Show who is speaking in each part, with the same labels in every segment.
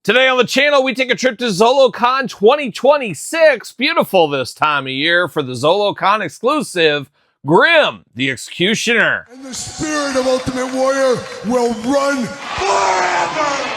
Speaker 1: Today on the channel, we take a trip to Zolocon 2026. Beautiful this time of year for the Zolocon exclusive, Grym, the Executioner.
Speaker 2: And the spirit of Ultimate Warrior will run forever!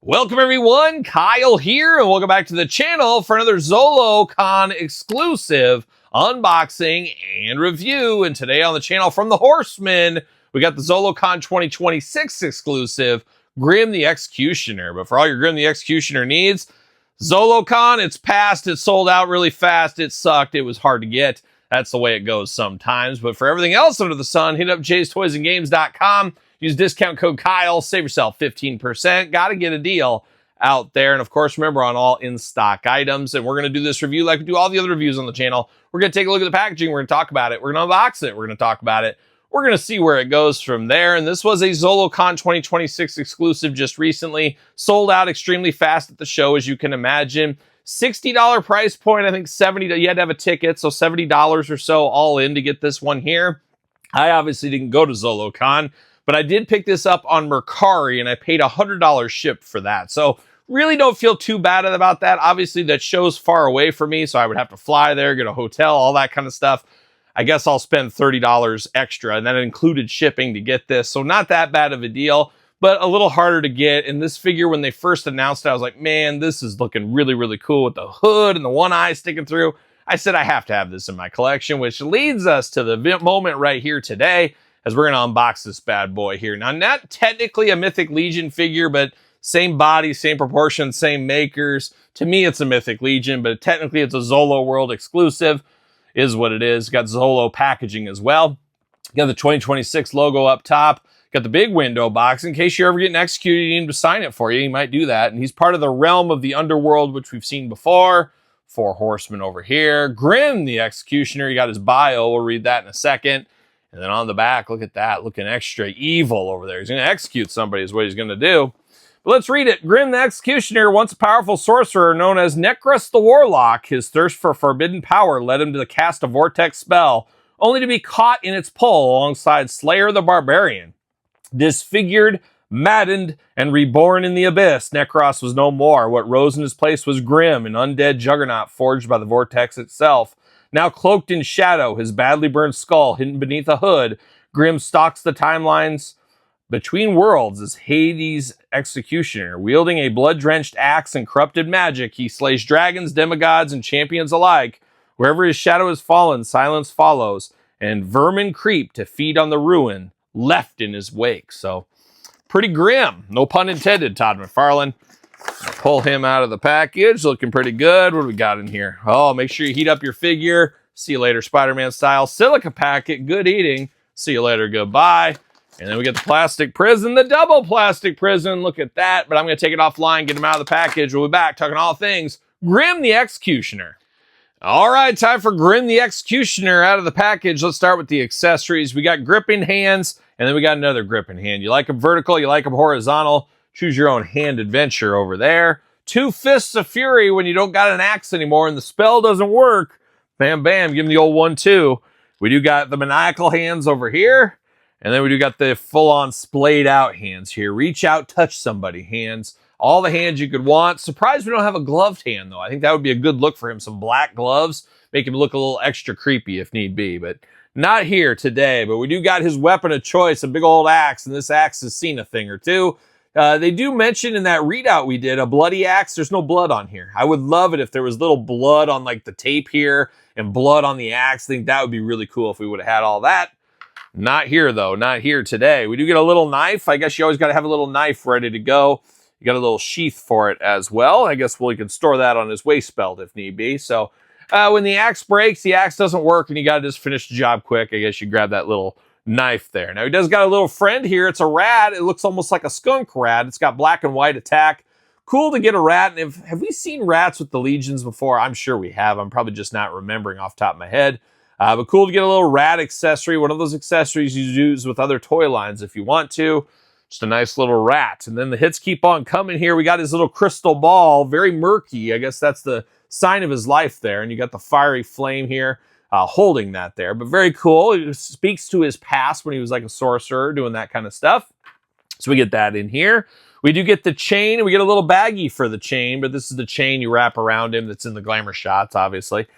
Speaker 1: Welcome everyone, Kyle here, and welcome back to the channel for another Zolocon exclusive unboxing and review. And today on the channel from the Horsemen, we got the Zolocon 2026 exclusive, Grym the Executioner. But for all your Grym the Executioner needs, Zolocon, it's passed, it sold out really fast, it sucked, it was hard to get. That's the way it goes sometimes. But for everything else under the sun, hit up jaystoysandgames.com. Use discount code Kyle, save yourself 15%. Got to get a deal out there. And of course, remember on all in-stock items. And we're going to do this review like we do all the other reviews on the channel. We're going to take a look at the packaging. We're going to talk about it. We're going to unbox it. We're going to talk about it. We're going to see where it goes from there. And this was a Zolocon 2026 exclusive just recently. Sold out extremely fast at the show, as you can imagine. $60 price point. I think $70. You had to have a ticket. So $70 or so all in to get this one here. I obviously didn't go to Zolocon, but I did pick this up on Mercari, and I paid $100 shipped for that. So really don't feel too bad about that. Obviously, that show's far away from me, so I would have to fly there, get a hotel, all that kind of stuff. I guess I'll spend $30 extra, and that included shipping to get this. So not that bad of a deal, but a little harder to get. And this figure, when they first announced it, I was like, man, this is looking really, really cool with the hood and the one eye sticking through. I said I have to have this in my collection, which leads us to the moment right here today, as we're going to unbox this bad boy here. Now, not technically a Mythic Legion figure, but same body, same proportions, same makers. To me, it's a Mythic Legion, but technically it's a Zolo World exclusive, is what it is. Got Zolo packaging as well. Got the 2026 logo up top. Got the big window box. In case you're ever getting executed, you need him to sign it for you. He might do that. And he's part of the realm of the underworld, which we've seen before. 4 horsemen over here. Grym, the Executioner. You got his bio. We'll read that in a second. And then on the back, look at that, looking extra evil over there. He's going to execute somebody is what he's going to do. But let's read it. Grym the Executioner, once a powerful sorcerer known as Necrus the Warlock. His thirst for forbidden power led him to cast a vortex spell, only to be caught in its pull alongside Slayer the Barbarian. Disfigured, maddened, and reborn in the abyss, Necros was no more. What rose in his place was Grym, an undead juggernaut forged by the vortex itself. Now cloaked in shadow, his badly burned skull hidden beneath a hood, Grym stalks the timelines between worlds as Hades' Executioner. Wielding a blood-drenched axe and corrupted magic, he slays dragons, demigods, and champions alike. Wherever his shadow has fallen, silence follows, and vermin creep to feed on the ruin left in his wake. So, pretty grim. No pun intended, Todd McFarlane. Pull him out of the package. Looking pretty good. What do we got in here? Oh, make sure you heat up your figure. See you later, Spider-Man style. Silica packet. Good eating. See you later. Goodbye. And then we get the plastic prison, the double plastic prison. Look at that. But I'm going to take it offline, get him out of the package. We'll be back talking all things Grym the Executioner. All right, time for Grym the Executioner out of the package. Let's start with the accessories. We got gripping hands, and then we got another gripping hand. You like them vertical, you like them horizontal. Choose your own hand adventure over there. 2 fists of fury when you don't got an axe anymore and the spell doesn't work. Bam, bam, give him the old 1-2. We do got the maniacal hands over here. And then we do got the full-on splayed out hands here. Reach out, touch somebody hands. All the hands you could want. Surprised we don't have a gloved hand, though. I think that would be a good look for him. Some black gloves. Make him look a little extra creepy if need be. But not here today. But we do got his weapon of choice, a big old axe. And this axe has seen a thing or two. They do mention in that readout we did a bloody axe. There's no blood on here. I would love it if there was little blood on like the tape here and blood on the axe. I think that would be really cool if we would have had all that. Not here though, not here today. We do get a little knife. I guess you always got to have a little knife ready to go. You got a little sheath for it as well. I guess we can store that on his waist belt if need be. So when the axe breaks, the axe doesn't work and you got to just finish the job quick. I guess you grab that little knife there. Now he does got a little friend here. It's a rat. It looks almost like a skunk rat. It's got black and white attack, cool to get a rat. And have we seen rats with the Legions before? I'm sure we have. I'm probably just not remembering off the top of my head. But cool to get a little rat accessory, one of those accessories you use with other toy lines if you want to. Just a nice little rat. And then the hits keep on coming here. We got his little crystal ball, very murky. I guess that's the sign of his life there. And you got the fiery flame here holding that there. But very cool. It speaks to his past when he was like a sorcerer doing that kind of stuff. So we get that in here. We do get the chain, and we get a little baggie for the chain, but this is the chain you wrap around him that's in the glamour shots, obviously.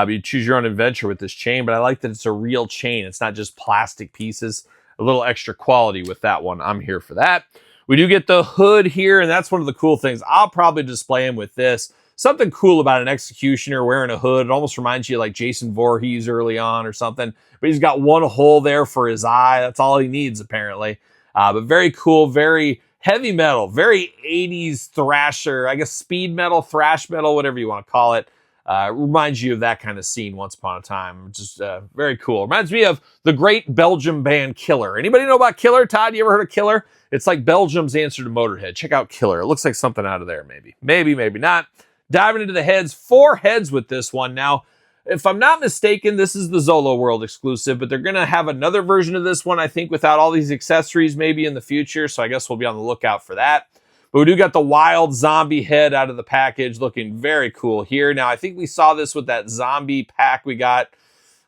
Speaker 1: You choose your own adventure with this chain, but I like that it's a real chain. It's not just plastic pieces. A little extra quality with that one. I'm here for that. We do get the hood here, and that's one of the cool things. I'll probably display him with this. Something cool about an executioner wearing a hood. It almost reminds you of like Jason Voorhees early on or something. But he's got one hole there for his eye. That's all he needs, apparently. But very cool, very heavy metal, very 80s thrasher, I guess speed metal, thrash metal, whatever you want to call it. Reminds you of that kind of scene once upon a time. Just very cool. Reminds me of the great Belgium band Killer. Anybody know about Killer? Todd, you ever heard of Killer? It's like Belgium's answer to Motorhead. Check out Killer. It looks like something out of there, maybe. Maybe not. Diving into the heads. 4 heads with this one. Now, if I'm not mistaken, this is the Zolo World exclusive, but they're going to have another version of this one, I think, without all these accessories maybe in the future. So I guess we'll be on the lookout for that. But we do got the wild zombie head out of the package, looking very cool here. Now, I think we saw this with that zombie pack we got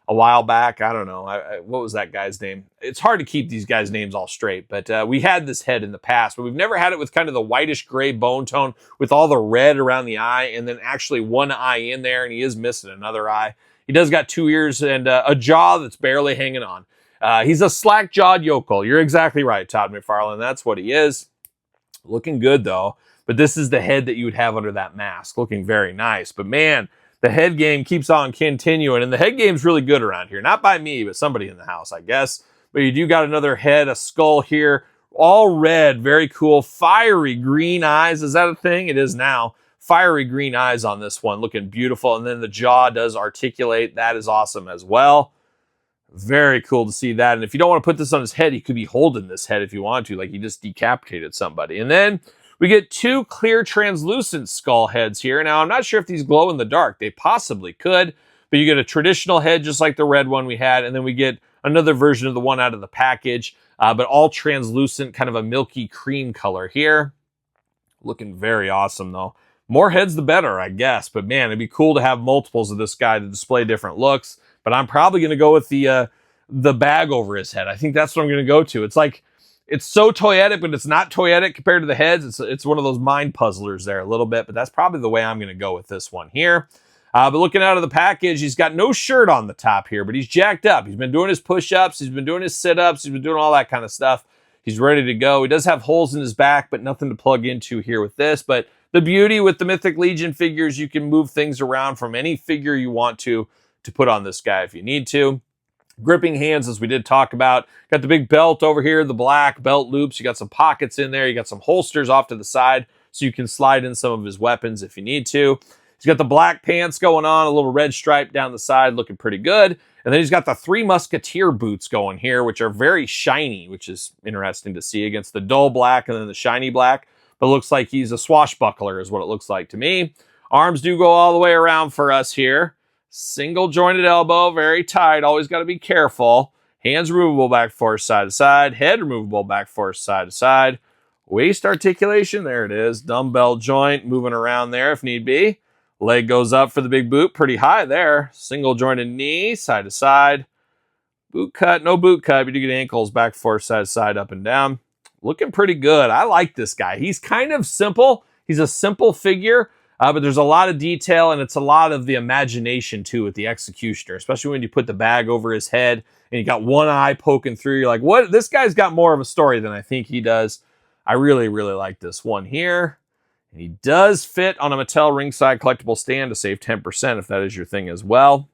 Speaker 1: a while back. I don't know. What was that guy's name? It's hard to keep these guys' names all straight, but we had this head in the past, but we've never had it with kind of the whitish gray bone tone with all the red around the eye and then actually one eye in there, and he is missing another eye. He does got 2 ears and a jaw that's barely hanging on. He's a slack-jawed yokel. You're exactly right, Todd McFarlane. That's what he is. Looking good, though. But this is the head that you would have under that mask. Looking very nice. But, man, the head game keeps on continuing. And the head game's really good around here. Not by me, but somebody in the house, I guess. But you do got another head, a skull here. All red. Very cool. Fiery green eyes. Is that a thing? It is now. Fiery green eyes on this one. Looking beautiful. And then the jaw does articulate. That is awesome as well. Very cool to see that. And if you don't want to put this on his head, he could be holding this head if you want to, like he just decapitated somebody. And then we get 2 clear translucent skull heads here. Now, I'm not sure if these glow in the dark. They possibly could, but you get a traditional head just like the red one we had. And then we get another version of the one out of the package, but all translucent, kind of a milky cream color here. Looking very awesome, though. More heads, the better, I guess. But, man, it'd be cool to have multiples of this guy to display different looks. But I'm probably going to go with the bag over his head. I think that's what I'm going to go to. It's like, it's so toyetic, but it's not toyetic compared to the heads. It's one of those mind puzzlers there a little bit, but that's probably the way I'm going to go with this one here. But looking out of the package, he's got no shirt on the top here, but he's jacked up. He's been doing his push-ups. He's been doing his sit-ups. He's been doing all that kind of stuff. He's ready to go. He does have holes in his back, but nothing to plug into here with this. But the beauty with the Mythic Legion figures, you can move things around from any figure you want to put on this guy if you need to. Gripping hands, as we did talk about. Got the big belt over here, the black belt loops. You got some pockets in there. You got some holsters off to the side so you can slide in some of his weapons if you need to. He's got the black pants going on, a little red stripe down the side, looking pretty good. And then he's got the 3 Musketeer boots going here, which are very shiny, which is interesting to see against the dull black and then the shiny black. But it looks like he's a swashbuckler is what it looks like to me. Arms do go all the way around for us here. Single jointed elbow, very tight. Always got to be careful. Hands removable back force side to side. Head removable back force side to side. Waist articulation, there it is. Dumbbell joint moving around there if need be. Leg goes up for the big boot, pretty high there. Single jointed knee, side to side. Boot cut, no boot cut, but you get ankles back force side to side, up and down. Looking pretty good. I like this guy. He's kind of simple. He's a simple figure. But there's a lot of detail, and it's a lot of the imagination, too, with the executioner, especially when you put the bag over his head and you got one eye poking through. You're like, what? This guy's got more of a story than I think he does. I really, really like this one here. And he does fit on a Mattel ringside collectible stand to save 10% if that is your thing as well.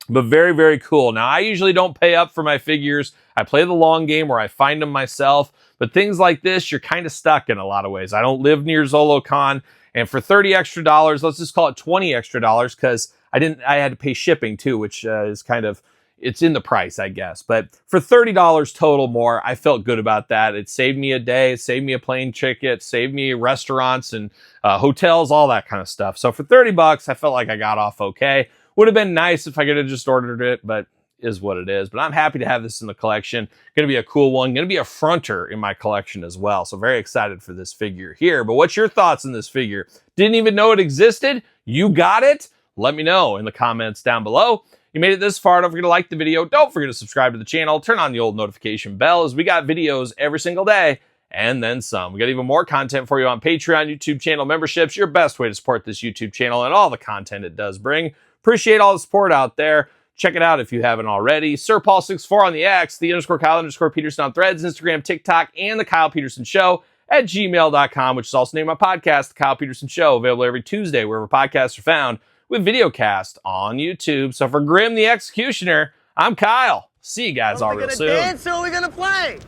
Speaker 1: But very, very cool. Now, I usually don't pay up for my figures. I play the long game where I find them myself. But things like this, you're kind of stuck in a lot of ways. I don't live near Zolocon. And for $30 extra, let's just call it $20 extra, because I had to pay shipping too, which is kind of, it's in the price, I guess. But for $30 total more, I felt good about that. It saved me a day, it saved me a plane ticket, saved me restaurants and hotels, all that kind of stuff. So for 30 bucks, I felt like I got off okay. Would have been nice if I could have just ordered it, but is what it is. But I'm happy to have this in the collection. Gonna be a cool one. Gonna be a fronter in my collection as well. So very excited for this figure here. But what's your thoughts on this figure? Didn't even know it existed? You got it? Let me know in the comments down below. You made it this far, don't forget to like the video. Don't forget to subscribe to the channel. Turn on the old notification bell as we got videos every single day and then some. We got even more content for you on Patreon, YouTube channel memberships, your best way to support this YouTube channel and all the content it does bring. Appreciate all the support out there. Check it out if you haven't already. SirPaul64 on the X, _Kyle_Peterson on Threads, Instagram, TikTok, and The Kyle Peterson Show at gmail.com, which is also named my podcast, The Kyle Peterson Show, available every Tuesday wherever podcasts are found, with videocast on YouTube. So for Grym the Executioner, I'm Kyle. See you guys all real soon.
Speaker 3: Are we gonna dance or are we gonna play?